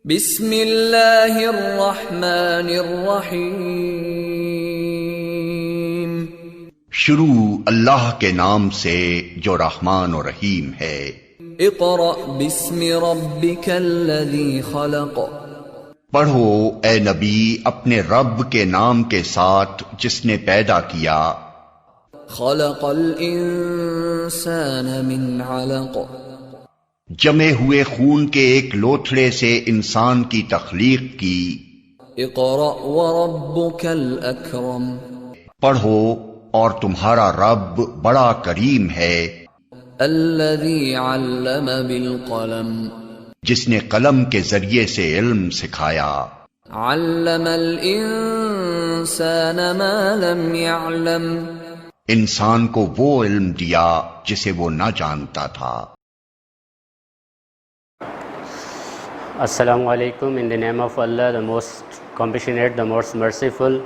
बिस्मिल्लाहिर्रहमानिर्रहीम। शुरू अल्लाह के नाम से जो रहमान और रहीम है। इक़रा बिस्मि रब्बिकल्लज़ी खलक़। पढ़ो ए नबी अपने रब के नाम के साथ जिसने पैदा किया। खलक़ल इंसान मिन अलक़। जमे हुए खून के एक लोथड़े से इंसान की तख्लीक की। इक़रा व रब्बुकल अकरम। पढ़ो और तुम्हारा रब बड़ा करीम है। अल्लज़ी अल्लम बिल क़लम। जिसने कलम के जरिए से इल्म सिखाया। अल्लमल इंसान मा लम यअलम। इंसान को वो इल्म दिया जिसे वो न जानता था। Assalamu alaikum. In the name of Allah, the most compassionate, the most merciful.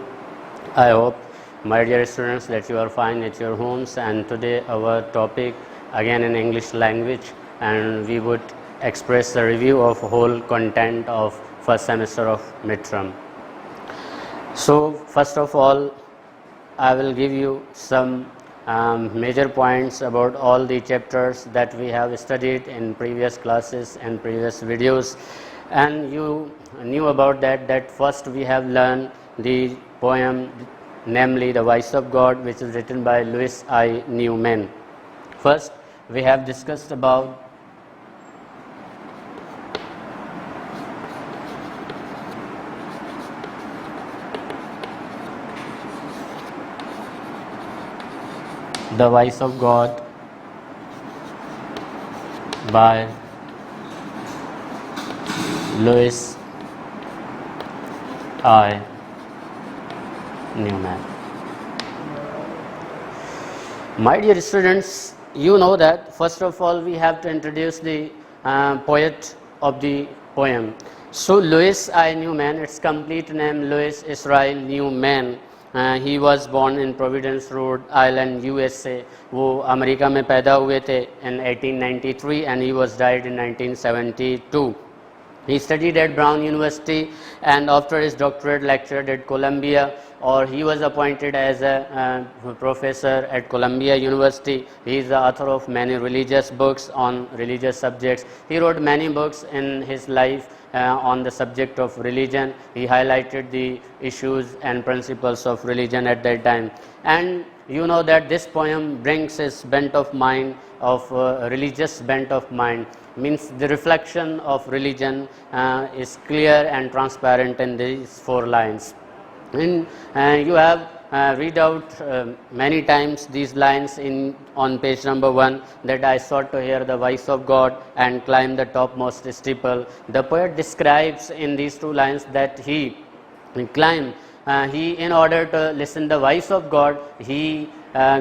I hope, my dear students, that you are fine at your homes. And today our topic again in English language, and we would express the review of whole content of first semester of midterm. So first of all, I will give you some major points about all the chapters that we have studied in previous classes and previous videos, and you knew about that first we have learned the poem, namely The Voice of God, which is written by Louis I. Newman. First we have discussed about The Voice of God by Louis I. Newman. My dear students, you know that first of all we have to introduce the poet of the poem. So Louis I. Newman, its complete name Louis Israel Newman. He was born in Providence, Rhode Island, USA. वो America में पैदा हुए थे in 1893 and he was died in 1972. He studied at Brown University and after his doctorate lectured at Columbia, or he was appointed as a professor at Columbia University. He is the author of many religious books on religious subjects. He wrote many books in his life on the subject of religion. He highlighted the issues and principles of religion at that time. And you know that this poem brings his bent of mind, of religious bent of mind, means the reflection of religion is clear and transparent in these 4 lines. And you have read out many times these lines on page number 1, that I sought to hear the voice of God and climb the topmost steeple. The poet describes in these 2 lines that he climbed, in order to listen the voice of God, he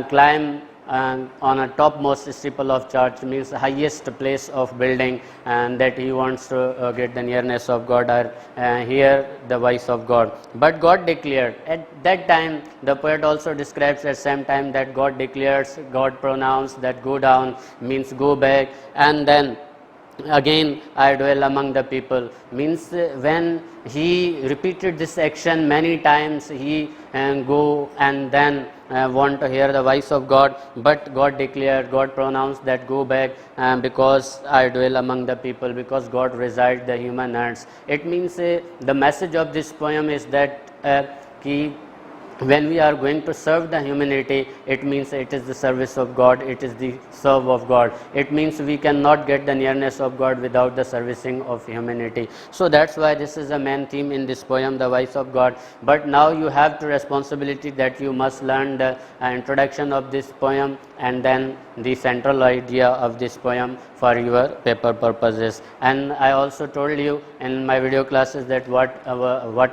climbed on a topmost steeple of church, means the highest place of building, and that he wants to get the nearness of God or hear the voice of God. But God declared, at that time the poet also describes at same time that God declares, God pronounced that go down means go back, and then again I dwell among the people, means when he repeated this action many times, he go and then want to hear the voice of God, but God declared, God pronounced that go back because I dwell among the people, because God resides the human hearts. It means the message of this poem is that when we are going to serve the humanity, it means it is the service of God, it is the serve of God. It means we cannot get the nearness of God without the servicing of humanity. So that's why this is the main theme in this poem, the voice of God. But now you have the responsibility that you must learn the introduction of this poem and then the central idea of this poem for your paper purposes. And I also told you in my video classes that what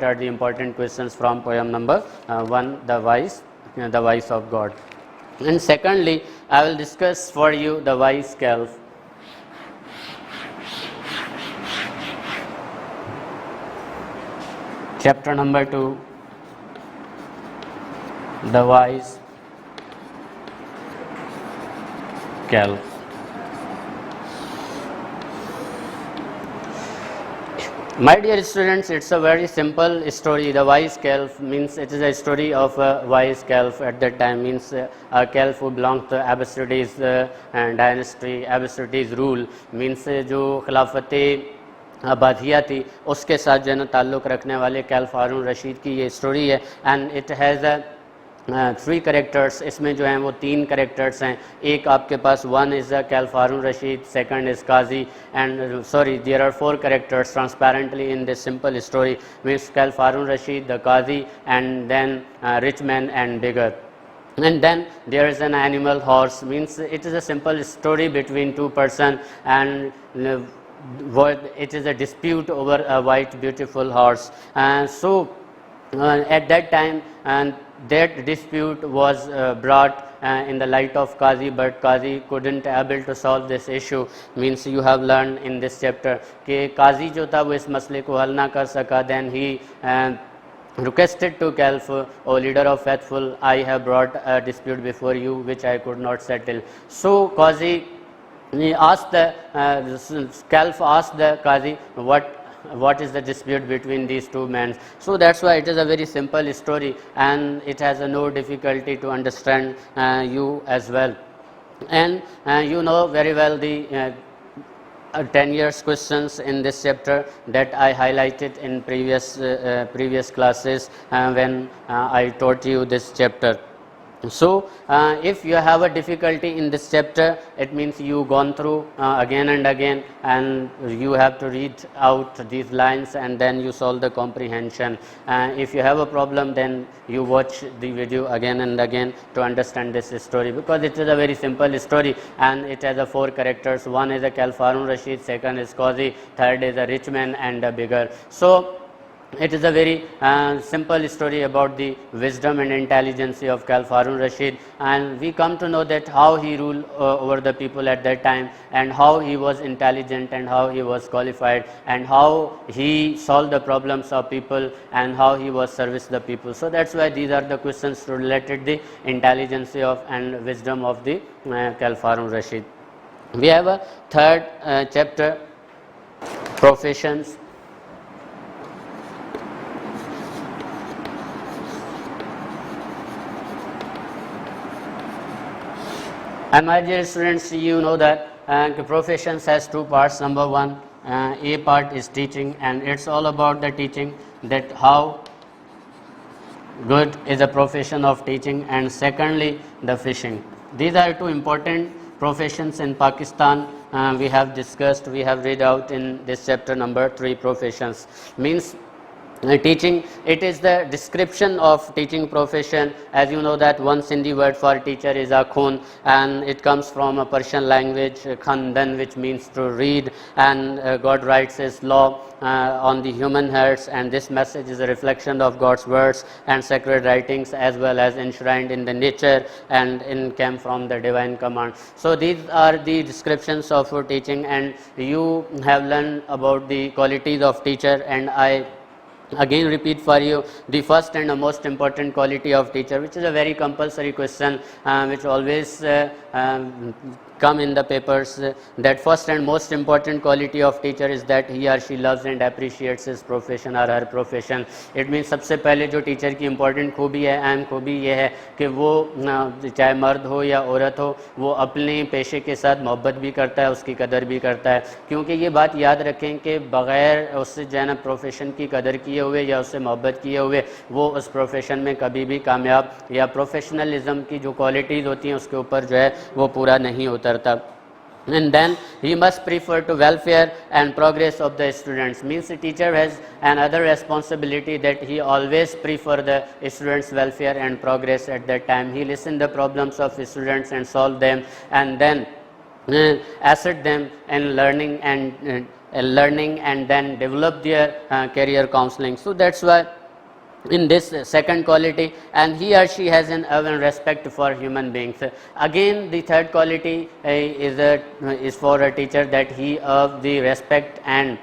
are the important questions from poem number 1, the voice of God. And secondly, I will discuss for you the voice calf. Chapter number 2, the voice calf. My dear students, it's a very simple story. The wise calf means it is a story of a wise calf at that time, means a calf who belonged to Abbasides dynasty, Abbasides rule, means जो खिलाफत आबादिया थी उसके साथ जो है ना ताल्लुक़ रखने वाले कैल्फ हारून रशीद की ये स्टोरी है. And it has a 3 characters. इसमें जो हैं वो 3 करेक्टर्स हैं. एक आपके पास one is a caliph Haroon Rashid, second is qazi, and sorry there are 4 characters transparently in this simple story. Means caliph Haroon Rashid, the qazi, and then rich man and bigger. And then there is an animal horse, means it is a simple story between 2 person, and it is a dispute over a white beautiful horse. And so at that time, and that dispute was brought in the light of Qazi, but Qazi couldn't able to solve this issue. Means you have learned in this chapter कि Qazi जो था वो इस मसले को हल ना कर सका. Then he requested to Caliph, O leader of faithful, I have brought a dispute before you which I could not settle. So Qazi asked the Caliph asked the Qazi what is the dispute between these 2 men. So that's why it is a very simple story, and it has no difficulty to understand you as well. And you know very well the 10 years questions in this chapter that I highlighted in previous classes when I taught you this chapter. So if you have a difficulty in this chapter, it means you gone through again and again, and you have to read out these lines and then you solve the comprehension. If you have a problem, then you watch the video again and again to understand this story, because it is a very simple story and it has a 4 characters. One is a Caliph Harun Rashid, second is Qazi, third is a rich man and a beggar. So it is a very simple story about the wisdom and intelligence of Caliph Harun Rashid, and we come to know that how he ruled over the people at that time, and how he was intelligent, and how he was qualified, and how he solved the problems of people, and how he was service the people. So that's why these are the questions related the intelligence of and wisdom of the Caliph Harun Rashid. We have a third chapter, professions. And my dear students, you know that professions has 2 parts. Number 1, A part is teaching, and it's all about the teaching, that how good is the profession of teaching, and secondly the fishing. These are 2 important professions in Pakistan. We have discussed, we have read out in this chapter number 3 professions. Means teaching, it is the description of teaching profession. As you know that one Sindhi word for teacher is akhun, and it comes from a Persian language khandan, which means to read, and God writes his law on the human hearts, and this message is a reflection of God's words and sacred writings, as well as enshrined in the nature and came from the divine command. So these are the descriptions of teaching, and you have learned about the qualities of teacher, and I again repeat for you the first and the most important quality of teacher, which is a very compulsory question which always come in the papers. That first and most important quality of teacher is that he or she loves and appreciates his profession or her profession. It means सबसे पहले जो teacher की important खूबी है, अहम खूबी ये है कि वो चाहे मर्द हो या औरत हो, वो अपने पेशे के साथ मोहब्बत भी करता है, उसकी कदर भी करता है. क्योंकि ये बात याद रखें कि बग़ैर उससे जो है ना प्रोफेशन की कदर किए हुए या उससे मोहब्बत किए हुए वो उस प्रोफेशन में कभी भी कामयाब या प्रोफेशनलिज्म की जो क्वालिटीज़ होती हैं उसके ऊपर जो है वो पूरा नहीं उतरता. And then he must prefer to welfare and progress of the students. Means the teacher has another responsibility, that he always prefer the students' welfare and progress at that time. He listen the problems of students and solve them, and then assist them in learning and then develop their career counseling. So that's why in this second quality, and he or she has an respect for human beings. Again, the third quality is for a teacher, that he of the respect and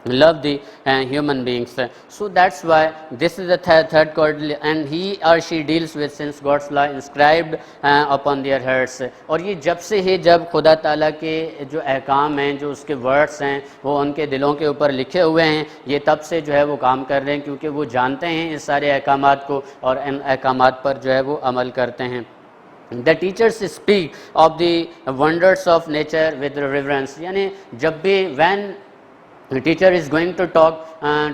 love the human beings. So that's why this is the third quality, and he or she deals with since God's law inscribed upon their hearts. और ये जब से ही जब खुदा ताला के जो अहकाम हैं, जो उसके वर्ड्स हैं, वो उनके दिलों के ऊपर लिखे हुए हैं, ये तब से जो है वो काम कर रहे हैं, क्योंकि वो जानते हैं इस सारे अहकामात को और इन अहकामात पर जो है वो अमल करते हैं. The teachers speak of the wonders of nature with reverence. यानी जब भी when the teacher is going to talk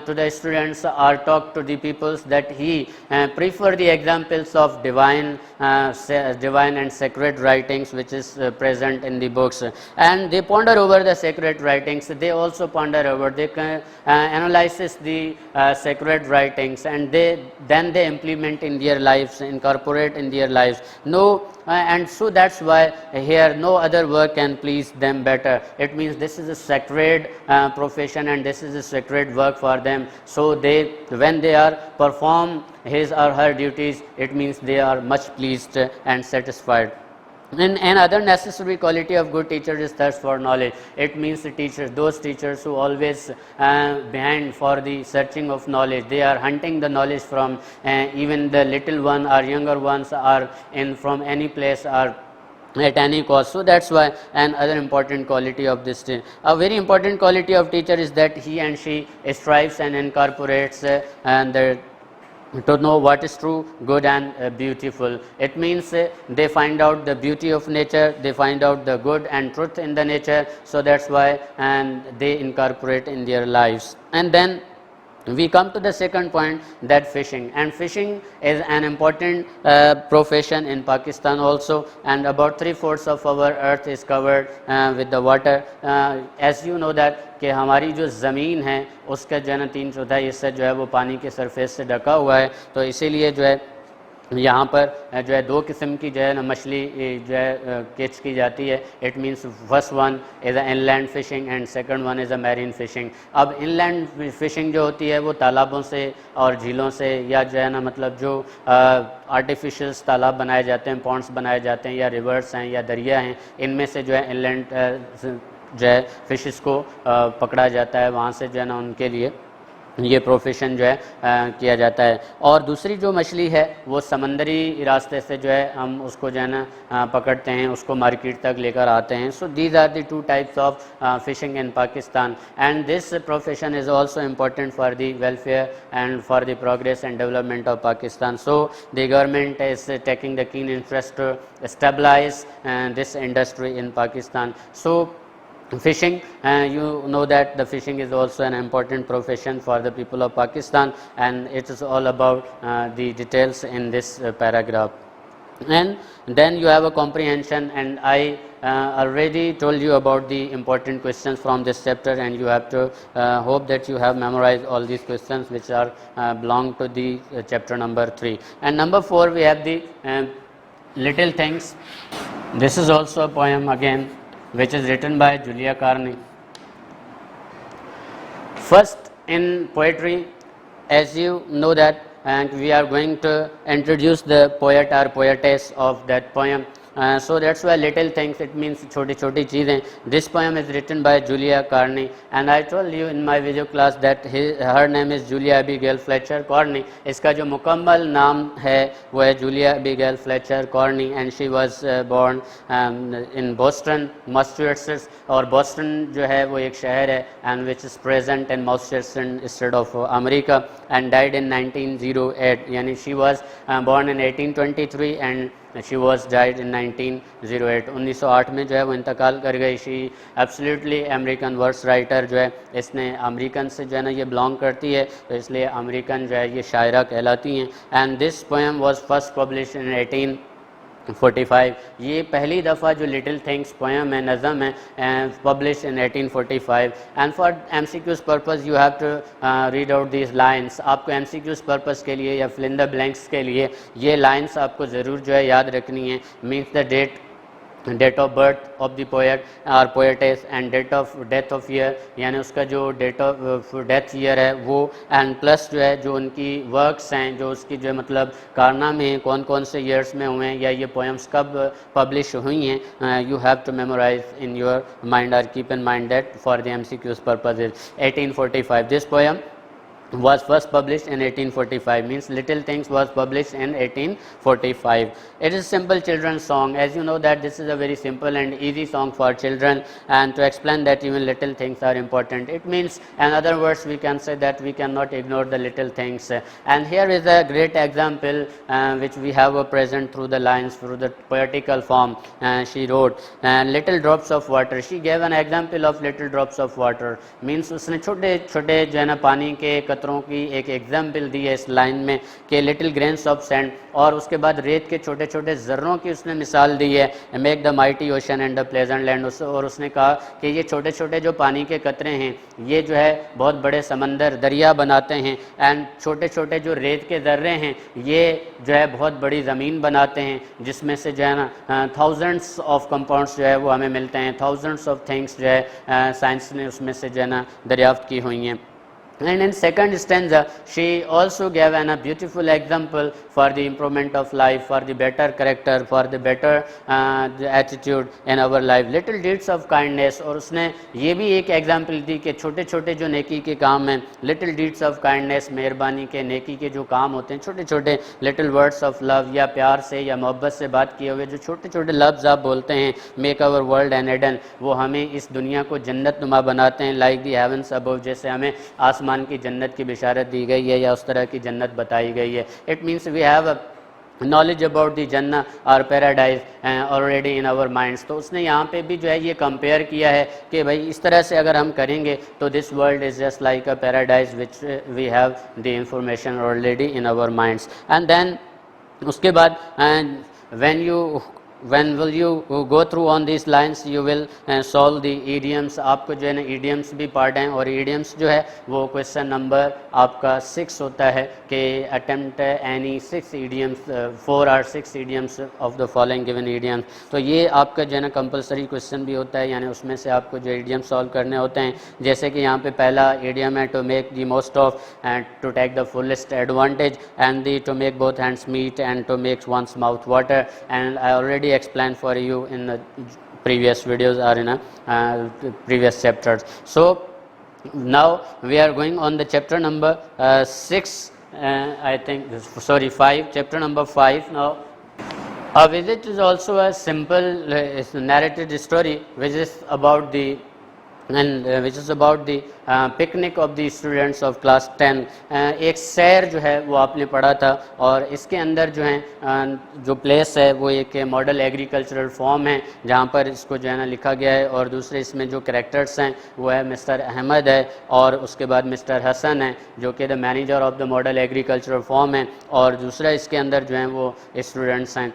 to the students or talk to the peoples, that he prefer the examples of divine and sacred writings which is present in the books, and they ponder over the sacred writings. They also ponder over, they analyze the sacred writings, and then they implement in their lives, incorporate in their lives. And so that's why here no other work can please them better. It means this is a sacred profession and this is a sacred work for them. So when they are perform his or her duties, it means they are much pleased and satisfied. And another necessary quality of good teacher is thirst for knowledge. It means the teachers, those teachers who always behind for the searching of knowledge. They are hunting the knowledge from even the little one or younger ones are in from any place or at any cost. So that's why another important quality of this a very important quality of teacher is that he and she strives and incorporates to know what is true, good and beautiful. It means they find out the beauty of nature, they find out the good and truth in the nature. So that's why and they incorporate in their lives. And then we come to the second point, that fishing. And fishing is an important profession in Pakistan also, and about 3/4 of our earth is covered with the water. As you know that कि हमारी जो ज़मीन है उसका जो है ना 3/4 हिस्सा जो है वो पानी के सरफेस से ढका हुआ है. तो इसीलिए जो है यहाँ पर जो है दो किस्म की जो है ना मछली जो है कैच की जाती है. It means first one is a inland fishing and second one is a marine fishing. अब इनलैंड फिशिंग जो होती है वो तालाबों से और झीलों से या जो है ना मतलब जो आर्टिफिशियल्स तालाब बनाए जाते हैं, पॉन्ड्स बनाए जाते हैं या रिवर्स हैं या दरिया हैं, इनमें से जो है इनलैंड जो है फिशेस को पकड़ा जाता है. वहाँ से जो है ना उनके लिए ये प्रोफेशन जो है किया जाता है. और दूसरी जो मछली है वो समंदरी रास्ते से जो है हम उसको जो है ना पकड़ते हैं, उसको मार्केट तक लेकर आते हैं. So these are the two types of fishing in Pakistan, and this profession is also important for the welfare and for the progress and development of Pakistan. So the government is taking the keen interest to stabilise this industry in Pakistan. So fishing, you know that the fishing is also an important profession for the people of Pakistan, and it is all about the details in this paragraph. And then you have a comprehension, and I already told you about the important questions from this chapter, and you have to hope that you have memorized all these questions which are belong to the chapter number 3. And number 4 we have the little things. This is also a poem again which is written by Julia Carney. First in poetry, as you know that, and we are going to introduce the poet or poetess of that poem. So that's why little things, it means छोटी छोटी चीज़ें. This poem is written by Julia Carney, and I told you in my video class that her name is Julia Abigail Fletcher Carney. इसका जो मुकम्मल नाम है वो है Julia Abigail Fletcher Carney, and she was born in Boston, Massachusetts. और Boston जो है वो एक शहर है and which is present in Massachusetts state of America, and died in 1908. यानी she was born in 1823 and she was died in 1908. 1908 में जो है वो इंतकाल कर गई. She absolutely American words writer जो है, इसने अमेरिकन से जो है ना ये बिलोंग करती है, तो इसलिए अमेरिकन जो है ये शायरा कहलाती हैं. And this poem was first publish in 1845. ये पहली दफ़ा जो लिटिल थिंग्स पोएम है, नज़म है, publish in 1845. And for MCQs purpose you have to read out these lines. आपको MCQs पर्पज़ के लिए या फिल इन द ब्लैंक्स के लिए ये लाइन्स आपको ज़रूर जो है याद रखनी है. Means the date date of birth of the poet और poetess and death of year, यानी उसका जो डेट ऑफ डेथ ईयर है वो, एंड प्लस जो है जो उनकी वर्क्स हैं, जो उसकी जो है मतलब कारनामे हैं, कौन कौन से ईयर्स में हुए हैं या ये पोएम्स कब पब्लिश हुई हैं, you have to memorise in your mind और keep in mind that for the MCQs purposes. 1845 this poem was first published in 1845, means Little Things was published in 1845. It is a simple children's song. As you know that this is a very simple and easy song for children, and to explain that even little things are important. It means, in other words, we can say that we cannot ignore the little things. And here is a great example which we have present through the lines, through the poetical form. She wrote little drops of water. She gave an example of little drops of water, means उसने छोटे छोटे जो है ना पानी के कतरों की एक एग्जाम्पल दी है इस लाइन में कि लिटिल ग्रेन्स ऑफ सैंड, और उसके बाद रेत के छोटे छोटे ज़र्रों की उसने मिसाल दी है, make the mighty ocean and the pleasant land. और उसने कहा कि ये छोटे छोटे जो पानी के कतरे हैं ये जो है बहुत बड़े समंदर दरिया बनाते हैं, एंड छोटे छोटे जो रेत के ज़र्रे हैं ये जो है बहुत बड़ी ज़मीन बनाते हैं, जिसमें से जो है ना थाउजेंड्स ऑफ कंपाउंड्स जो है वो हमें मिलते हैं, थाउजेंड्स ऑफ थिंग्स जो है साइंस ने उसमें से जो है ना दरियाफ्त की हुई हैं। And in second stanza, she also gave a beautiful example for the improvement of life, for the better character, for the better the attitude in our life. Little deeds of kindness, और उसने ये भी एक example दी कि छोटे छोटे जो नेकी के काम हैं, little deeds of kindness, मेहरबानी के नेकी के जो काम होते हैं, छोटे छोटे little words of love, या प्यार से या मोहब्बत से बात किए हुए जो छोटे छोटे लफ्ज़ आप बोलते हैं, make our world an Eden, वो हमें इस दुनिया को जन्नत नुमा बनाते हैं, like the heavens above, जैसे हमें आसमान की जन्नत की बिशारत दी गई है या उस तरह की जन्नत बताई गई है। It means we have a knowledge about the Jannah और paradise already in our minds. तो उसने यहाँ पे भी जो है ये कंपेयर किया है कि भाई इस तरह से अगर हम करेंगे तो this world is just like a paradise which we have the information already in our minds. And then उसके बाद when will you go through on these lines you will solve the idioms। आपको जो है ना idioms भी part हैं, और idioms जो है वो क्वेश्चन नंबर आपका 6 होता है कि attempt any 6 idioms 4 or 6 idioms of the following given idioms। तो ये आपका जो है ना कंपलसरी क्वेश्चन भी होता है, यानी उसमें से आपको जो idioms सॉल्व करने होते हैं। जैसे कि यहाँ पे पहला idiom है to make the most of and to take the fullest advantage, and the to make both hands meet and to make one's mouth water, and I already explained for you in the previous videos or in previous chapters. So now we are going on the chapter number 6, I think, sorry 5, chapter number 5 now. A visit is also a simple narrated story which is about the picnic of the students of class 10। एक सैर जो है वो आपने पढ़ा था, और इसके अंदर जो है जो प्लेस है वो एक मॉडल एग्रीकल्चरल फॉर्म है जहाँ पर इसको जो है ना लिखा गया है, और दूसरे इसमें जो कैरेक्टर्स हैं वो है मिस्टर अहमद है और उसके बाद मिस्टर हसन है जो कि the manager of the model agricultural form है, और दूसरा इसके अंदर जो है वो स्टूडेंट्स हैं।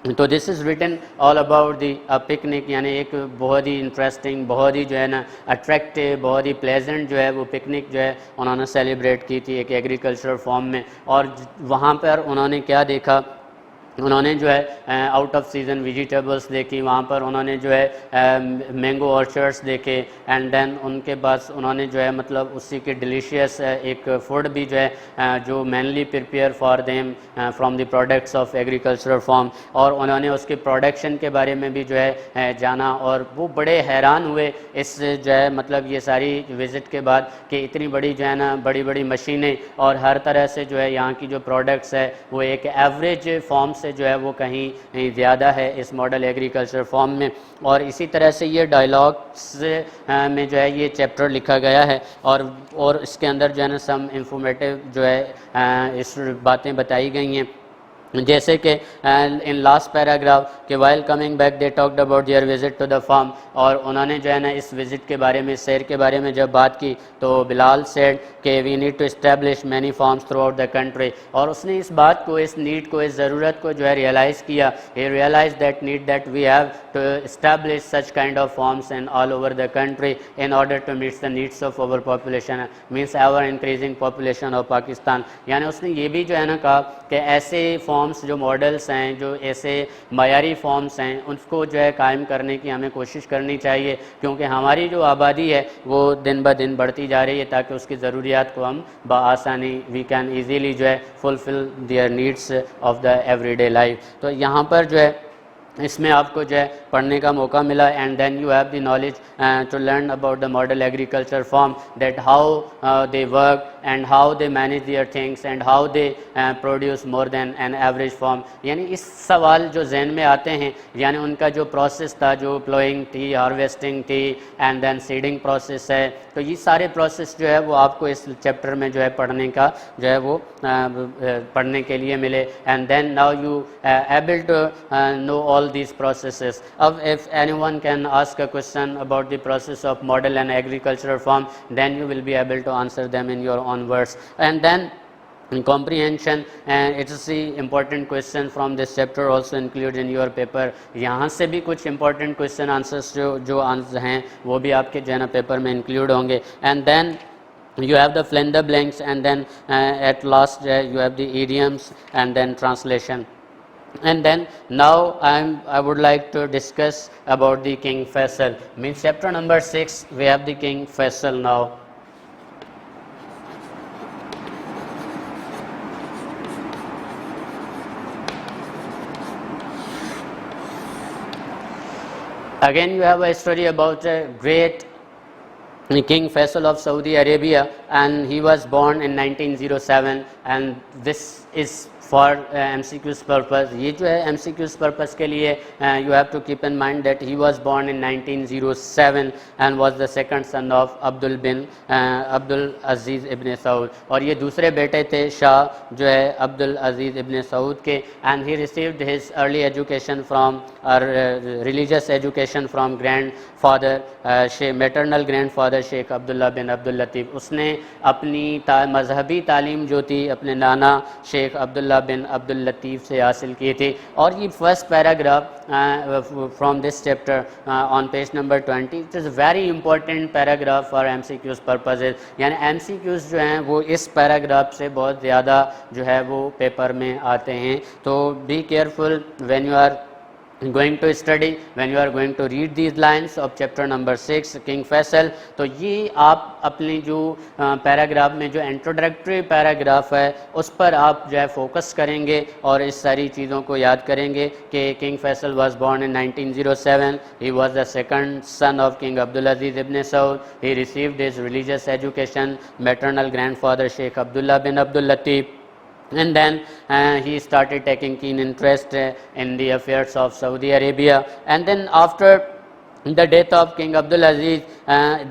तो this is written all about the picnic, यानी एक बहुत ही इंटरेस्टिंग, बहुत ही जो है ना अट्रैक्टिव, बहुत ही प्लेजेंट जो है वो पिकनिक जो है उन्होंने सेलिब्रेट की थी एक एग्रीकल्चरल फॉर्म में। और वहाँ पर उन्होंने क्या देखा, उन्होंने जो है आउट ऑफ सीज़न वेजिटेबल्स देखी, वहाँ पर उन्होंने जो है मैंगो ऑर्चर्ड्स देखे, एंड देन उनके पास उन्होंने जो है मतलब उसी के डिलीशियस एक फूड भी जो है जो mainly prepare for them from the products of agricultural form, और उन्होंने उसके प्रोडक्शन के बारे में भी जो है जाना, और वो बड़े हैरान हुए इस जो है मतलब ये सारी विज़िट के बाद कि इतनी बड़ी जो है ना बड़ी बड़ी मशीनें और हर तरह से जो है यहाँ की जो प्रोडक्ट्स है वो एक एवरेज फॉर्म से जो है वो कहीं ज़्यादा है इस मॉडल एग्रीकल्चर फॉर्म में। और इसी तरह से ये डायलॉग्स में जो है ये चैप्टर लिखा गया है, और इसके अंदर जो है ना सम इंफॉर्मेटिव जो है इस बातें बताई गई हैं, जैसे कि इन लास्ट पैराग्राफ कि while coming back they talked about their visit to the farm, और उन्होंने जो है ना इस विज़िट के बारे में, सैर के बारे में जब बात की तो बिलाल सेड कि we need to establish many farms throughout the country, और उसने इस बात को, इस नीड को, इस ज़रूरत को जो है रियलाइज़ किया। He realise that need that we have to establish such kind of farms in all over the country in order to meet the needs of our population, means ever increasing population of Pakistan. यानी उसने ये भी जो है ना कहा कि ऐसे फॉर्म फॉर्म्स, जो मॉडल्स हैं, जो ऐसे मयारी फॉर्म्स हैं, उसको जो है कायम करने की हमें कोशिश करनी चाहिए, क्योंकि हमारी जो आबादी है वो दिन ब दिन बढ़ती जा रही है, ताकि उसकी ज़रूरियात को हम बआसानी वी कैन ईज़िली जो है fulfil there needs of the everyday life. तो यहाँ पर जो है इसमें आपको जो है पढ़ने का मौका मिला, and then you have the knowledge to learn about the model agriculture farm, that how they work and how they manage their things and how they produce more than an average farm. यानी इस सवाल जो जहन में आते हैं, यानी उनका जो प्रोसेस था, जो प्लोइंग थी, हार्वेस्टिंग थी, एंड देन सीडिंग प्रोसेस है, तो ये सारे प्रोसेस जो है वो आपको इस चैप्टर में जो है पढ़ने का जो है वो पढ़ने के लिए मिले, and then now you able to know all these processes. If anyone can ask a question about the process of model and agricultural farm, then you will be able to answer them in your own words. And then in comprehension, it is the important question from this chapter also included in your paper. यहाँ से भी कुछ important question answers जो answer हैं वो भी आपके जो है ना पेपर में include होंगे, and then you have the fill in the blanks, and then at last you have the idioms and then translation. And then now I would like to discuss about the King Faisal. Means chapter number 6 we have the King Faisal now. Again you have a story about a great King Faisal of Saudi Arabia, and he was born in 1907, and this is for MCQ's purpose. ये जो है MCQ's purpose के लिए you have to keep in mind that he was born in 1907 and was the second son of Abdul Aziz ibn Saud, और ये दूसरे बेटे थे शाह जो है अब्दुल अजीज़ इब्न सऊद के, and he received his early education from religious education from grandfather maternal grandfather sheikh Abdullah bin Abdul Latif. उसने अपनी मजहबी तालीम जो थी अपने नाना शेख अब्दुल्ला बिन अब्दुल लतीफ़ से हासिल की थी। और ये first paragraph from this chapter on page number 20, it is very important paragraph for MCQ's purposes. यानी MCQ's जो हैं वो इस पैराग्राफ से बहुत ज़्यादा जो है वो पेपर में आते हैं। तो be careful when you are going to study, when you are going to read these lines of chapter number 6 King Faisal। तो ये आप अपनी जो पैराग्राफ में जो इंट्रोडक्टरी पैराग्राफ है उस पर आप जो है फोकस करेंगे और इस सारी चीज़ों को याद करेंगे कि king Faisal was born in 1907, he was the second son of King Abdul Aziz ibn Saud, he received his religious education maternal grandfather Sheikh Abdullah bin Abdul Latif, and then he started taking keen interest in the affairs of Saudi Arabia, and then after the death of King Abdul Aziz,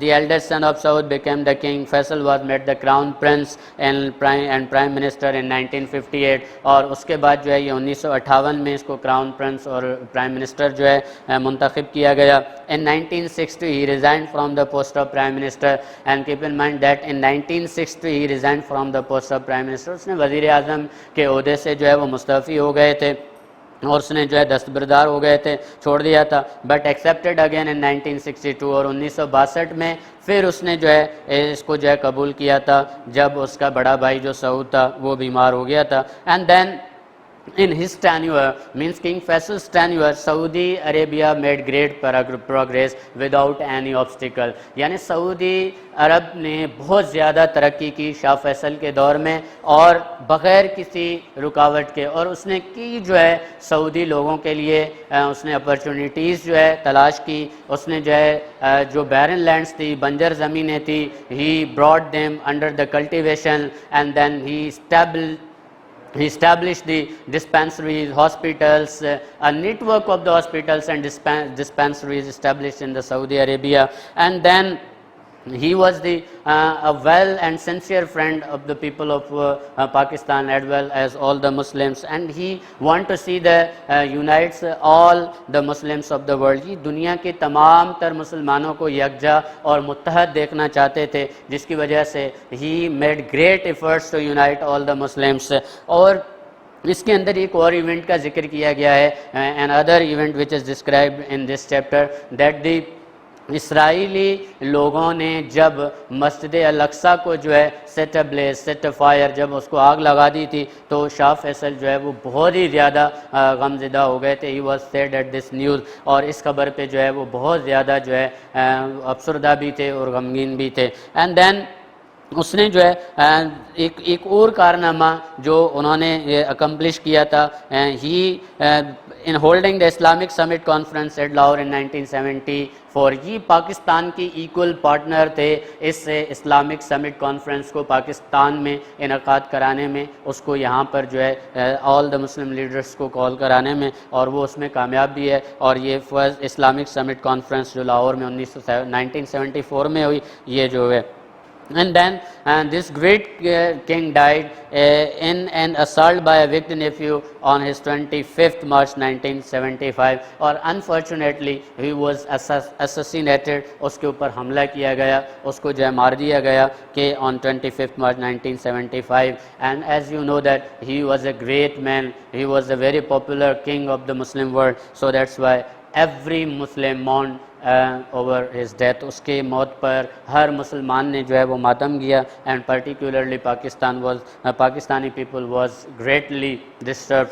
the eldest son of Saud became the king. Faisal was made the crown prince and prime minister in 1958, और उसके बाद जो है ये 1958 में इसको crown Prince और prime minister जो है मुंतखब किया गया। In 1960 he resigned from the post of prime minister, and keep in mind that in 1960 he resigned from the post of prime minister। उसने वज़ीर आज़म के ओहदे से जो है वो मुस्तफ़ी हो गए थे और उसने जो है दस्तबरदार हो गए थे, छोड़ दिया था, बट एक्सेप्टेड अगेन इन 1962, और 1962 में फिर उसने जो है इसको जो है कबूल किया था जब उसका बड़ा भाई जो सऊद था वो बीमार हो गया था। And then in his tenure, means King Faisal's tenure, Saudi Arabia made great progress without any obstacle। यानी सऊदी अरब ने बहुत ज़्यादा तरक्की की शाह फैसल के दौर में और बग़ैर किसी रुकावट के, और उसने की जो है सऊदी लोगों के लिए उसने अपॉर्चुनिटीज़ जो है तलाश की। उसने जो है जो बैरन लैंड्स थी, बंजर ज़मीनें थी, he brought them under the cultivation, and then he established the dispensaries, hospitals, a network of the hospitals and dispensaries established in the Saudi Arabia, and then he was the a well and sincere friend of the people of Pakistan as well as all the Muslims, and he want to see the unites all the Muslims of the world। ये दुनिया के तमाम तर मुसलमानों को यकजा और मुत्तहद देखना चाहते थे, जिसकी वजह से he made great efforts to unite all the Muslims। और इसके अंदर एक और इवेंट का जिक्र किया गया है, another event which is described in this chapter, that the Israeli लोगों ने जब मस्जिद अल-अक्सा को जो है सेट अब्लेस सेट फायर, जब उसको आग लगा दी थी, तो शाह फैसल जो है वो बहुत ही ज़्यादा गमज़दा हो गए थे। He was sad at this news, और इस खबर पे जो है वो बहुत ज़्यादा जो है अफसरदा भी थे और गमगीन भी थे। एंड देन उसने जो है एक और कारनामा जो उन्होंने अकम्प्लिश किया था, he in holding the Islamic summit conference at Lahore in 1974, ये पाकिस्तान की इक्वल पार्टनर थे इस इस्लामिक समिट कॉन्फ्रेंस को पाकिस्तान में इनकाद कराने में, उसको यहाँ पर जो है ऑल द मुस्लिम लीडर्स को कॉल कराने में, और वो उसमें कामयाब भी है। और ये फर्स्ट इस्लामिक समिट कॉन्फ्रेंस जो लाहौर में 1974 में हुई, ये जो है and then this great king died in an assault by a wicked nephew on his 25th March 1975, और unfortunately he was assassinated, उसके ऊपर हमला किया गया, उसको जो है मार दिया गया कि on 25th March 1975। and as you know that he was a great man, he was a very popular king of the Muslim world, so that's why every Muslim mourned over his death, उसके मौत पर हर मुसलमान ने जो है वो मातम किया। And particularly Pakistani people was greatly disturb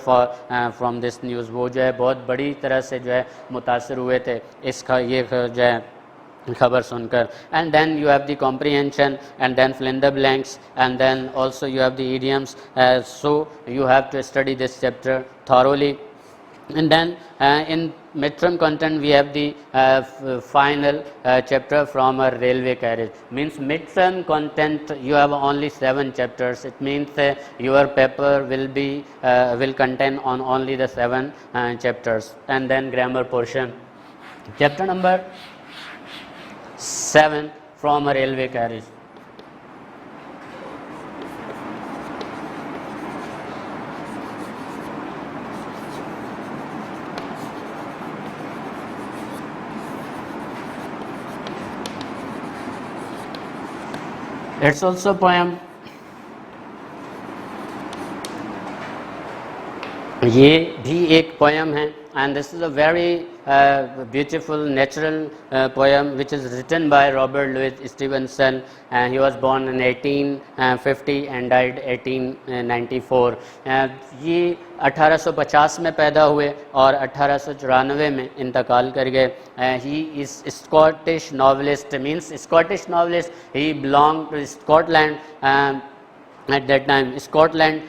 from this news, वो जो है बहुत बड़ी तरह से जो है मुतासर हुए थे इसका ये जो है खबर सुनकर। And then you have the comprehension and then fill in the blanks, and then also you have the idioms, so you have to study this chapter thoroughly. And then in midterm content we have the final chapter from a railway carriage. Means midterm content you have only 7 chapters. It means your paper will contain on only the 7 chapters. And then grammar portion, chapter number 7 from a railway carriage. It's also a poem. ये भी एक poem है, and this is a very beautiful natural poem which is written by Robert Louis Stevenson, and he was born in 1850 and died 1894. ये 1850 में पैदा हुए और 1894 में इंतकाल कर गए। he is Scottish novelist, means Scottish novelist, he belonged to Scotland at that time, Scotland,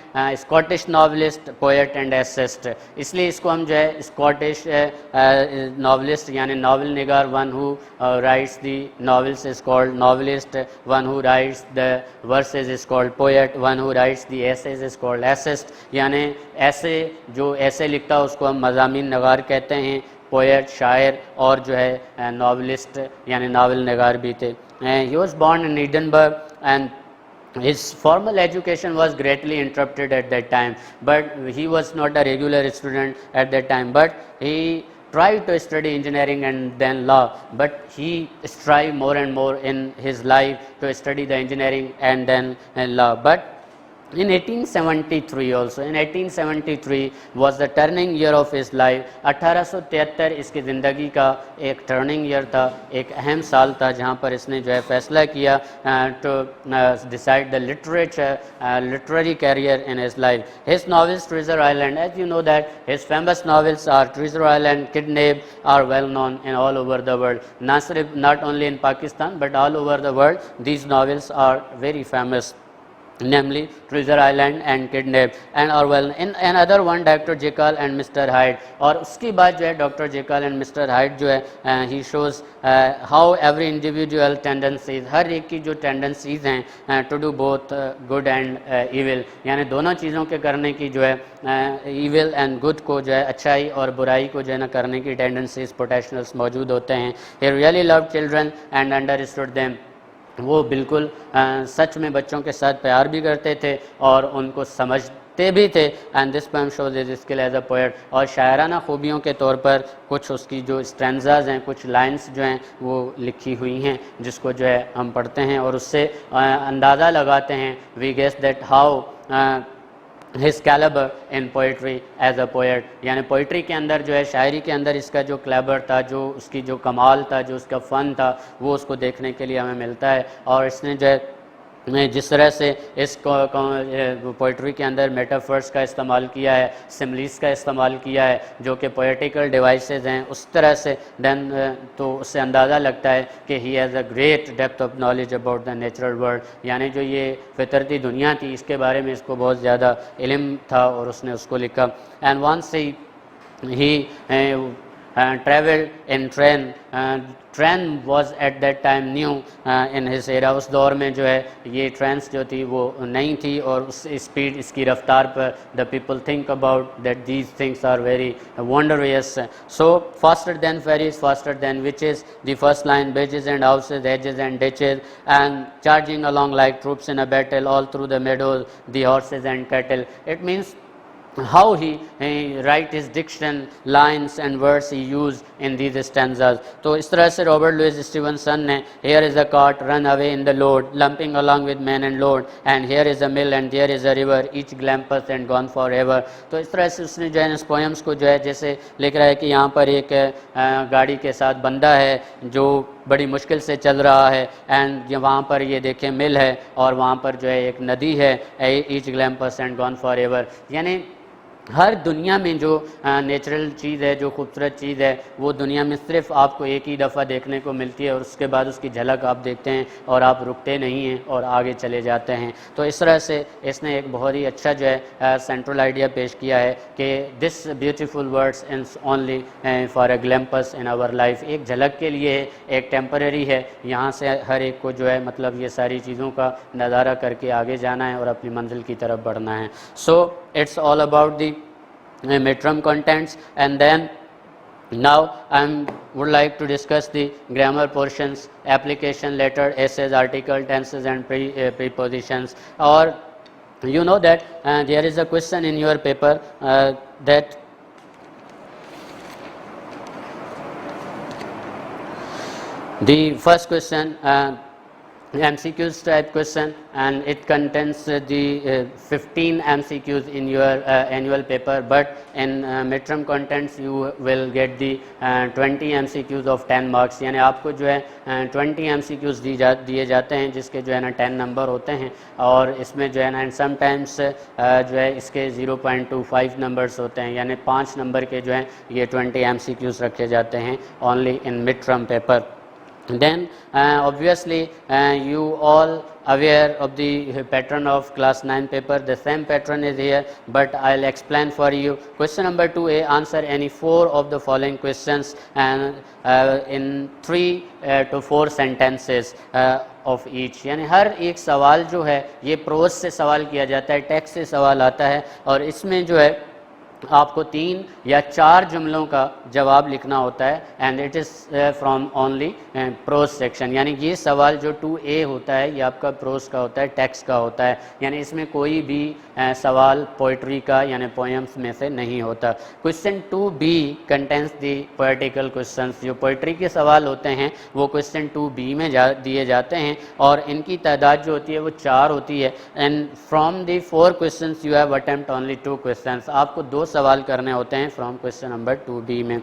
Scottish novelist, poet and essayist, इसलिए इसको हम जो है Scottish novelist यानी novel Nigar, one who writes the novels is called novelist, one who writes the verses is called poet, one who writes the essays is called essayist, यानी ऐसे जो ऐसे लिखता है उसको हम मज़ामीन नगार कहते हैं, पोएट शायर, और जो है नावलिस्ट यानी नावल निगार भी थे। he was born in Edinburgh, and his formal education was greatly interrupted at that time, but he was not a regular student at that time, but he tried to study engineering and then law, but he strived more and more in his life to study the engineering and then law. But in 1873 also, in 1873 was the turning year of his life. 1873 इसकी ज़िंदगी का एक turning year था, एक अहम साल था जहाँ पर इसने जो है फैसला किया to decide the literary career in his life. His novels Treasure Island, as you know that his famous novels are Treasure Island, Kidnap, are well known in all over the world. Not only in Pakistan but all over the world, these novels are very famous, namely Treasure Island and Kidnap, and are well in another one Dr. Jekyll and Mr. Hyde. और उसकी बाद जो है Dr. Jekyll and Mr. Hyde जो है he shows how every individual tendencies, हर एक की जो tendencies हैं to do both good and evil, यानी दोनों चीज़ों के करने की जो है evil and good को जो है अच्छाई और बुराई को जो है ना करने की tendencies potentials मौजूद होते हैं। He really loved children and understood them, वो बिल्कुल सच में बच्चों के साथ प्यार भी करते थे और उनको समझते भी थे। And this poem shows his skill as a poet, और शायराना खूबियों के तौर पर कुछ उसकी जो स्ट्रेंजाज हैं, कुछ लाइंस जो हैं वो लिखी हुई हैं जिसको जो है हम पढ़ते हैं और उससे अंदाज़ा लगाते हैं, we guess that how his caliber in poetry as a poet, यानी पोइट्री के अंदर जो है, शायरी के अंदर इसका जो क्लेबर था, जो उसकी जो कमाल था, जो उसका फ़न था, वो उसको देखने के लिए हमें मिलता है। और इसने जो है जिस तरह से इस पोइट्री के अंदर मेटाफर्स का इस्तेमाल किया है, सिमलीस का इस्तेमाल किया है, जो कि पोइटिकल डिवाइसेस हैं, उस तरह से देन तो उससे अंदाज़ा लगता है कि he has a great depth of knowledge about the natural world, यानी जो ये फितरती दुनिया थी इसके बारे में इसको बहुत ज़्यादा इल्म था और उसने उसको लिखा। And once he traveled in train. Train was at that time new in his era, उस दौर में जो है ये ट्रेन्स जो थी वो नई थी और उस स्पीड, इसकी रफ्तार पर the people think about that these things are very wondrous. So faster than fairies, faster than witches, the first line bridges and houses, hedges and ditches, and charging along like troops in a battle, all through the meadows, the horses and cattle. It means how he write his diction, lines and words he used in these stanzas. तो इस तरह से Robert Louis Stevenson ने here is a cart run away in the load, lumping along with men and load, and here is a mill and there is a river, each glampus and gone forever. तो इस तरह से उसने जो है इस poems को जो है जैसे लिख रहा है कि यहाँ पर एक गाड़ी के साथ बंदा है जो बड़ी मुश्किल से चल रहा है, एंड वहाँ पर ये देखें मिल है और वहाँ पर जो है एक नदी है, each glimpse and gone forever. यानी हर दुनिया में जो नेचुरल चीज़ है, जो खूबसूरत चीज़ है, वो दुनिया में सिर्फ आपको एक ही दफ़ा देखने को मिलती है और उसके बाद उसकी झलक आप देखते हैं और आप रुकते नहीं हैं और आगे चले जाते हैं। तो इस तरह से इसने एक बहुत ही अच्छा जो है सेंट्रल आइडिया पेश किया है कि this beautiful words is only for a glimpse in our life, एक झलक के लिए है, एक टेम्परेरी है, यहाँ से हर एक को जो है मतलब ये सारी चीज़ों का नज़ारा करके आगे जाना है और अपनी मंजिल की तरफ बढ़ना है। सो it's all about the midterm contents, and then now I would like to discuss the grammar portions, application, letter, essays, article, tenses and prepositions. Or you know that there is a question in your paper that the first question MCQs type question, and it contains the 15 MCQs in your annual paper, but in midterm contents you will get the 20 MCQs of 10 marks, यानी आपको जो है 20 MCQs दिए जाते हैं जिसके जो है ना 10 नंबर होते हैं, और इसमें जो है ना समटाइम्स जो है इसके 0.25 नंबर्स होते हैं, यानी 5 नंबर के जो हैं ये 20 MCQs रखे जाते हैं only in mid term paper. Then obviously you all aware of the pattern of class 9 paper. The same pattern is here, but I'll explain for you. Question number 2A, answer any 4 of the following questions and in 3 to 4 sentences of each. यानी हर एक सवाल जो है ये pros से सवाल किया जाता है, टेक्स्ट से सवाल आता है, और इसमें जो है आपको 3 या 4 जुमलों का जवाब लिखना होता है, and it is from only pros section. यानी ये सवाल जो 2A होता है ये आपका प्रोज का होता है, टेक्स्ट का होता है, यानी इसमें कोई भी सवाल पोइट्री का यानी पोएम्स में से नहीं होता. क्वेश्चन 2B कंटेंस दी पोएटिकल क्वेश्चंस. जो पोइट्री के सवाल होते हैं वो क्वेश्चन 2B में दिए जाते हैं, और इनकी तादाद जो होती है वो 4 होती है, and from the 4 questions you have attempt only 2 questions. आपको 2 सवाल करने होते हैं फ्रॉम क्वेश्चन नंबर 2B में.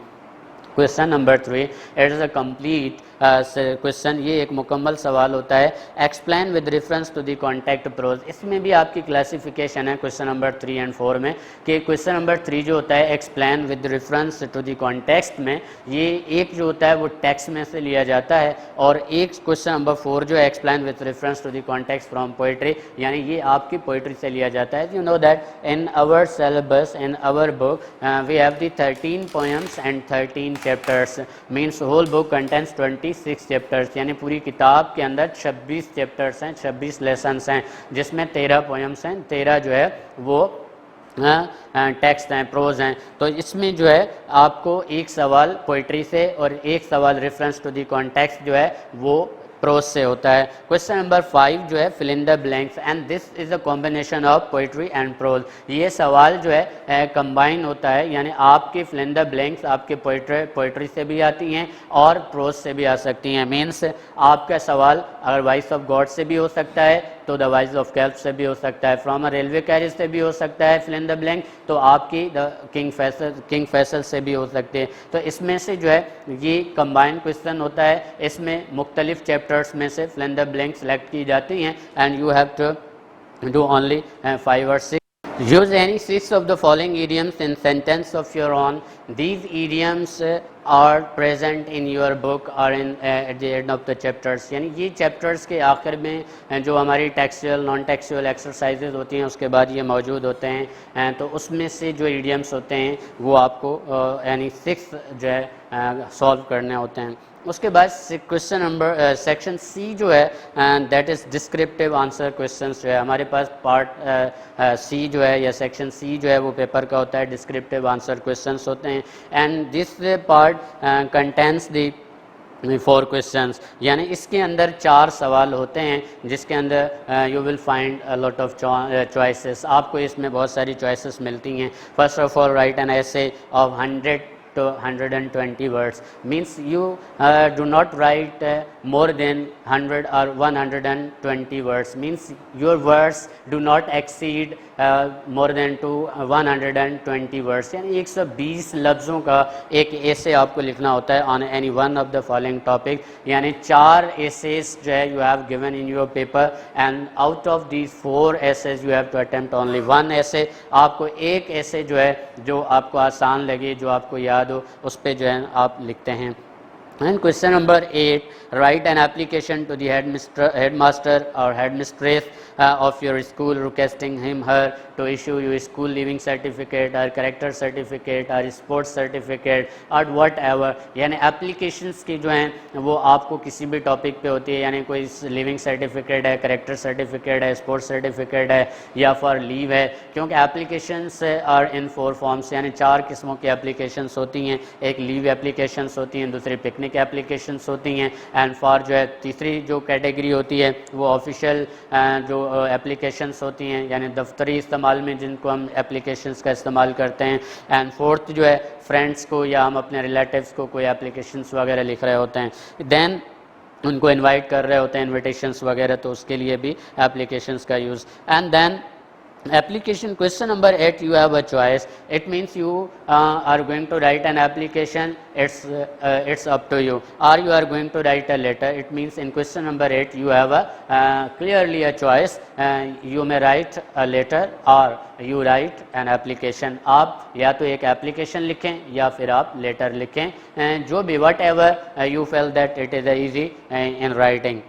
Question number 3, it is a complete question, ये एक मुकम्मल सवाल होता है. Explain with reference to the context prose. इसमें भी आपकी क्लासिफिकेशन है क्वेश्चन नंबर 3 एंड 4 में, कि क्वेश्चन नंबर 3 जो होता है explain with reference to the context में, ये एक जो होता है वो टेक्स्ट में से लिया जाता है, और एक क्वेश्चन नंबर 4 जो है explain with reference to the context from poetry, यानी ये आपकी पोइट्री से लिया जाता है. You know that in our syllabus, in our book we have the 13 poems and 13 chapters, means whole book contains 26 chapters, यानी पूरी किताब के अंदर 26 चैप्टर्स हैं, 26 लेसन्स हैं, जिसमें 13 पोएम्स हैं, 13 जो है वो टेक्स्ट हैं, प्रोज हैं. तो इसमें जो है आपको एक सवाल पोइट्री से और एक सवाल रेफरेंस टू द कॉन्टेक्स्ट जो है वो प्रोज से होता है. क्वेश्चन नंबर 5 जो है fill in the blanks, and this is a combination of poetry and prose. ये सवाल जो है कंबाइन होता है, यानी आपके फिल इन द ब्लैंक्स आपके पोइट्री से भी आती हैं और प्रोज से भी आ सकती हैं. मीन्स आपका सवाल अगर वॉइस ऑफ गॉड से भी हो सकता है तो तो द वाइज ऑफ कैल्प से भी हो सकता है, फ्रॉम अ रेलवे कैरिज से भी हो सकता है, फिल इन द ब्लैंक, तो आपकी द किंग फैसल से भी हो सकते हैं। तो इसमें से जो है ये कंबाइंड क्वेश्चन होता है, इसमें मुख्तलिफ चैप्टर्स में से fill in the blank select की जाती हैं and you have to do only 5 or 6. Use any 6 of the following idioms in sentence of your own. These idioms are present in your book or in at the end of the chapters. यानी ये chapters के आखिर में जो हमारी textual non textual exercises होती हैं उसके बाद ये मौजूद होते हैं, तो उसमें से जो इडियम्स होते हैं वो आपको यानी 6 जो है सॉल्व करने होते हैं। उसके बाद क्वेश्चन नंबर सेक्शन सी जो है that is descriptive answer questions जो है हमारे पास पार्ट सी जो है या सेक्शन सी जो है वो पेपर का होता है, डिस्क्रिप्टिव आंसर क्वेश्चंस होते हैं and this part contents the 4 questions, यानी इसके अंदर 4 सवाल होते हैं जिसके अंदर you will find a lot of choices, आपको इसमें बहुत सारी चॉइसेस मिलती हैं। First of all write an essay of 100 to 120 words, means you do not write more than 100 or 120 words, means your words do not exceed more than to 120 words, यानी 120 लफ्ज़ों का एक ऐसे आपको लिखना होता है on any one of the following topic, यानी 4 essays जो है you have given in your paper and out of these 4 essays you have to attempt only 1 essay, आपको एक ऐसे जो है जो आपको आसान लगे, जो आपको याद हो, उस पे जो है आप लिखते हैं। And question number 8, write an application to the headmaster or headmistress of your school requesting him her to issue you school leaving certificate or character certificate or sports certificate or whatever, यानी applications की जो हैं वो आपको किसी भी topic पे होती है, यानी कोई लिविंग सर्टिफिकेट है, करेक्टर सर्टिफिकेट है, स्पोर्ट्स सर्टिफिकेट है या फॉर लीव है, क्योंकि एप्लीकेशंस आर इन 4 फॉर्म्स, यानी 4 किस्मों की एप्लीकेशंस होती हैं, एक लीव एप्लीकेशंस होती हैं, दूसरी पिकनिक एप्लीकेशंस होती हैं एंड फॉर जो है तीसरी जो कैटेगरी होती है वो ऑफिशियल जो एप्लीकेशंस होती हैं, यानी दफ्तरी इस्तेमाल में जिनको हम एप्लीकेशंस का इस्तेमाल करते हैं एंड फोर्थ जो है फ्रेंड्स को या हम अपने रिलेटिव्स को कोई एप्लीकेशंस वगैरह लिख रहे होते हैं, देन उनको इनवाइट कर रहे होते हैं इनविटेशंस वगैरह, तो उसके लिए भी एप्लीकेशंस का use. And then application question number 8, you have a choice, it means you are going to write an application, it's up to you, or you are going to write a letter, it means in question number 8 you have a clearly a choice, you may write a letter or you write an application, आप या तो एक application लिखें या फिर आप letter लिखें, जो भी whatever you feel that it is easy in writing.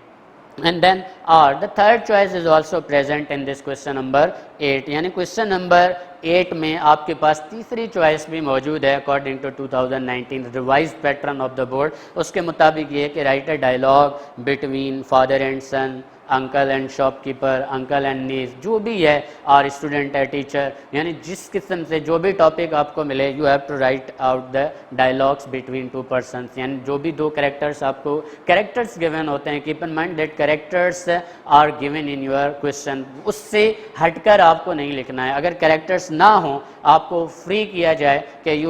And then or the third choice is also present in this question number 8, यानी क्वेश्चन नंबर 8 में आपके पास तीसरी चॉइस भी मौजूद है according to 2019 revise pattern of the board, उसके मुताबिक ये कि write a dialogue between father and son, uncle and shopkeeper, uncle and niece, जो भी है, और स्टूडेंट है टीचर, यानी जिस किस्म से जो भी टॉपिक आपको मिले you have to write out the dialogues between 2 persons, यानी जो भी 2 कैरेक्टर्स आपको कैरेक्टर्स गिवन होते हैं, keep in mind that characters are given in your question, उससे हटकर आपको नहीं लिखना है। अगर कैरेक्टर्स ना हो, आपको फ्री किया जाए कि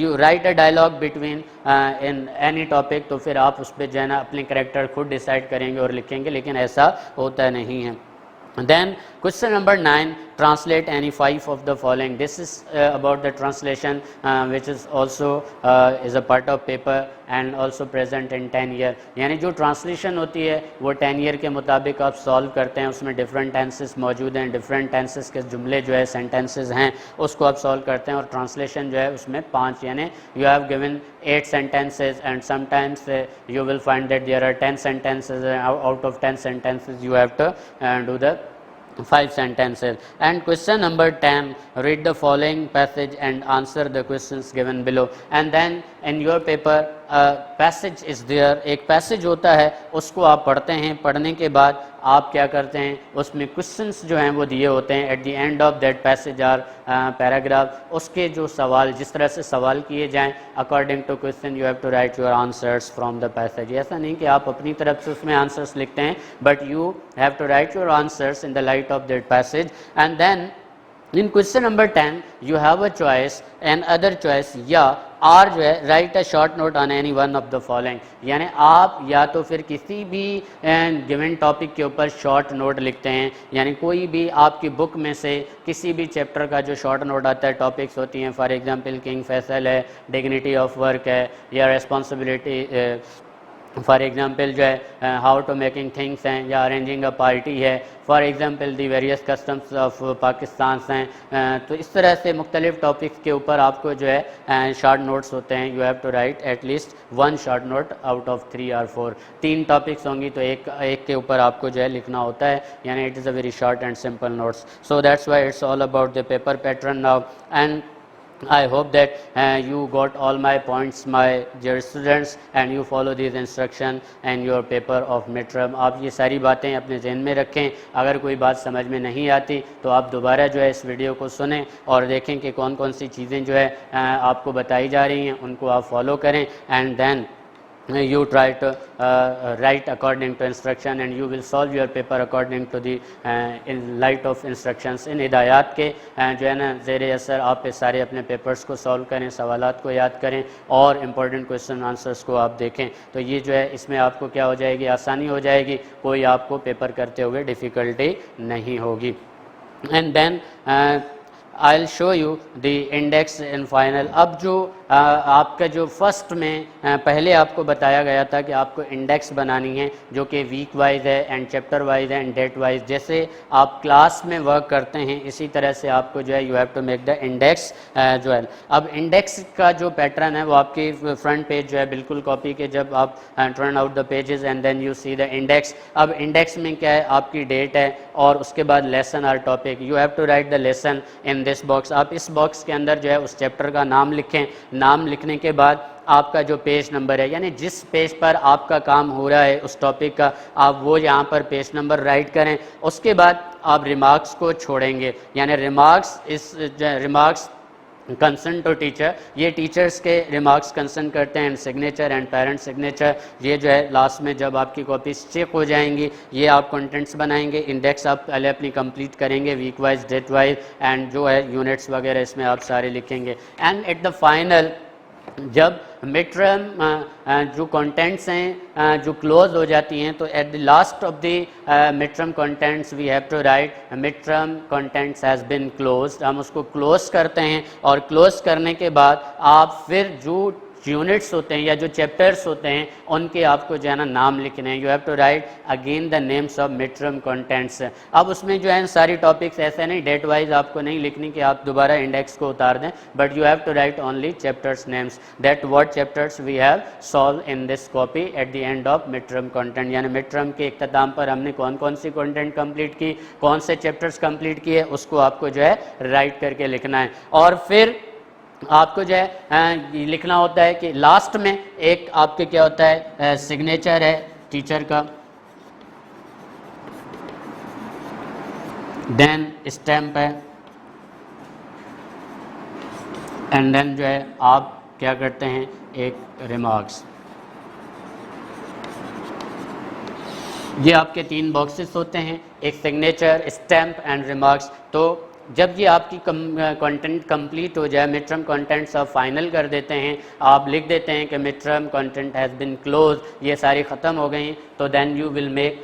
you write a dialogue between in any topic, तो फिर आप उस पर जो है ना अपने कैरेक्टर खुद डिसाइड करेंगे और लिखेंगे, लेकिन ऐसा होता नहीं है। Then question number 9, translate any 5 of the following. This is about the translation which is also is a part of paper and also present in 10 year, यानी जो ट्रांसलेशन होती है वो 10 ईयर के मुताबिक आप सॉल्व करते हैं, उसमें डिफरेंट टेंसेस मौजूद हैं, डिफरेंट टेंसेस के जुमले जो है सेंटेंसेस हैं उसको आप सॉल्व करते हैं, और ट्रांसलेशन जो है उसमें 5, यानी you have given 8 sentences and sometimes you will find that there are 10 sentences, out of 10 sentences you have to do the 5 sentences. And question number 10, read the following passage and answer the questions given below. And then in your paper passage is there, एक passage होता है उसको आप पढ़ते हैं, पढ़ने के बाद आप क्या करते हैं, उसमें क्वेश्चंस जो हैं वो दिए होते हैं at the end of that passage or paragraph, उसके जो सवाल जिस तरह से सवाल किए जाएं according to question you have to write your answers from the passage. ऐसा नहीं कि आप अपनी तरफ से उसमें आंसर्स लिखते हैं, but you have to write your answers in the light of that passage. And then in question number 10 you have a choice, and other choice, या और जो है right a short note on any one of the following, यानी आप या तो फिर किसी भी गिवन टॉपिक के ऊपर शॉर्ट नोट लिखते हैं, यानी कोई भी आपकी बुक में से किसी भी चैप्टर का जो शॉर्ट नोट आता है, टॉपिक्स होती हैं, फॉर एग्जांपल किंग फैसल है, डिग्निटी ऑफ वर्क है, या रिस्पॉन्सिबिलिटी, फॉर एग्जांपल जो है हाउ टू मेकिंग थिंग्स हैं, या अरेंजिंग अ पार्टी है, for example the various customs of Pakistan हैं। तो इस तरह से मुख्तलिफ टॉपिक्स के ऊपर आपको जो है शॉर्ट नोट्स होते हैं। You have to write at least one short note out of 3 और 4। 3 टॉपिक्स होंगी तो एक के ऊपर आपको जो है लिखना होता है, यानी it is a very short and simple notes. So that's why it's all about the paper pattern now, and I hope that you got all my points, my dear students, and you follow these instruction and your paper of midterm। आप ये सारी बातें अपने जहन में रखें। अगर कोई बात समझ में नहीं आती तो आप दोबारा जो है इस वीडियो को सुनें और देखें कि कौन कौन सी चीज़ें जो है आपको बताई जा रही हैं, उनको आप फॉलो करें, and then you try to write according to instruction and you will solve your paper according to the in light of instructions। इन हिदायत के जो है ना ज़ेर असर आप पे सारे अपने पेपर्स को सॉल्व करें, सवालात को याद करें और इम्पोर्टेंट क्वेश्चन आंसर्स को आप देखें, तो ये जो है इसमें आपको क्या हो जाएगी, आसानी हो जाएगी, कोई आपको पेपर करते हुए डिफ़िकल्टी नहीं होगी। And then I'll show you the index in final। अब जो आपका जो फर्स्ट में पहले आपको बताया गया था कि आपको इंडेक्स बनानी है जो कि वीक वाइज है एंड चैप्टर वाइज है एंड डेट वाइज, जैसे आप क्लास में वर्क करते हैं इसी तरह से आपको जो है you have to make the index जो है। अब इंडेक्स का जो पैटर्न है वो आपकी फ्रंट पेज जो है बिल्कुल कॉपी के, जब आप turn out the pages and then you see the index. अब इंडेक्स में क्या है, आपकी डेट है और उसके बाद लेसन और topic. You have to write the lesson in this box. आप इस बॉक्स के अंदर जो है उस चैप्टर का नाम लिखें। नाम लिखने के बाद आपका जो पेज नंबर है, यानी जिस पेज पर आपका काम हो रहा है उस टॉपिक का, आप वो यहाँ पर पेज नंबर राइट करें। उसके बाद आप रिमार्क्स को छोड़ेंगे, यानी रिमार्क्स कंसर्न टू टीचर, ये टीचर्स के रिमार्क्स कंसर्न करते हैं, and signature and parent signature, ये जो है लास्ट में जब आपकी कॉपीज चेक हो जाएंगी ये आप कंटेंट्स बनाएंगे। इंडेक्स आप पहले अपनी कंप्लीट करेंगे week wise, date wise, and जो है यूनिट्स वगैरह इसमें आप सारे लिखेंगे। एंड एट द फाइनल जब मिड टर्म जो कंटेंट्स हैं जो क्लोज हो जाती हैं, तो at the last of the mid term contents we have to write mid term contents has been closed. हम उसको क्लोज करते हैं और क्लोज करने के बाद आप फिर जो यूनिट्स होते हैं या जो चैप्टर्स होते हैं उनके आपको जो है ना नाम लिखने हैं। You have to write again the names of mid term contents. अब उसमें जो है सारी टॉपिक्स ऐसे नहीं, डेट वाइज आपको नहीं लिखनी कि आप दोबारा इंडेक्स को उतार दें, but you have to write only chapters names, that what chapters we have solve in this copy at the end of mid term content. यानी मिड टर्म के इख्तिताम पर हमने कौन कौन सी कंटेंट कंप्लीट की, कौन से चैप्टर्स कंप्लीट किए, उसको आपको जो है राइट करके लिखना है। और फिर आपको जो है लिखना होता है कि लास्ट में एक आपके क्या होता है, सिग्नेचर है टीचर का, देन स्टैम्प है, एंड देन जो है आप क्या करते हैं एक रिमार्क्स। ये आपके 3 बॉक्सेस होते हैं, एक सिग्नेचर, स्टैम्प एंड रिमार्क्स। तो जब ये आपकी कंटेंट कंप्लीट हो जाए, मिड टर्म कंटेंट्स आप फाइनल कर देते हैं, आप लिख देते हैं कि mid term content has been close, ये सारी ख़त्म हो गई, तो then you will make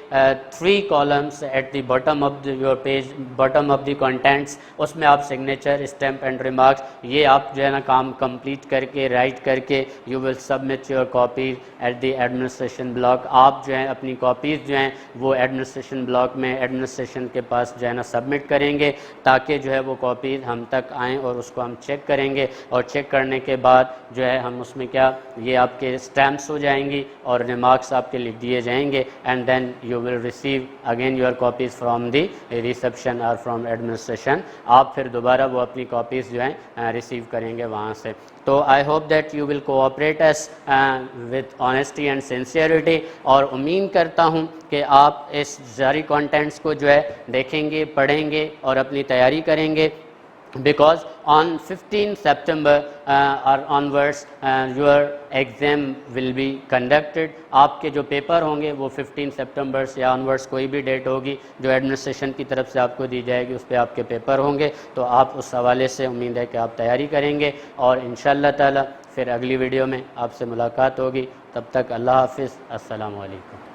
3 columns at the bottom of your page, bottom of the contents. उसमें आप सिग्नेचर, स्टैम्प एंड रिमार्क्स ये आप जो है ना काम कंप्लीट करके राइट करके you will submit your copies at the administration block. आप जो है अपनी कॉपीज़ जो हैं वो एडमिनिस्ट्रेशन ब्लॉक में एडमिनिस्ट्रेशन के पास जो है ना सबमिट करेंगे, ताकि जो है वो कॉपीज़ हम तक आएँ और उसको हम चेक करेंगे, और चेक करने के बाद जो है हम उसमें क्या, ये आपके स्टैम्प्स हो जाएंगी और रिमार्क्स आपके लिख दिए जाएंगे, and then you will receive again your copies from the reception और फ्रॉम एडमिनिस्ट्रेशन। आप फिर दोबारा वो अपनी कॉपीज़ जो हैं रिसीव करेंगे वहाँ से। तो I hope that you will cooperate us with honesty and sincerity, और उम्मीद करता हूँ कि आप इस सारी कंटेंट्स को जो है देखेंगे, पढ़ेंगे और अपनी तैयारी करेंगे, because on 15 September or onwards your exam will be conducted। आपके जो पेपर होंगे वो 15 सितंबर से ऑनवर्ड्स कोई भी डेट होगी जो एडमिनिस्ट्रेशन की तरफ से आपको दी जाएगी, उस पर आपके पेपर होंगे। तो आप उस हवाले से उम्मीद है कि आप तैयारी करेंगे और इंशाअल्लाह ताला फिर अगली वीडियो में आपसे मुलाकात होगी। तब तक अल्लाह हाफिज़, अस्सलामु अलैकुम।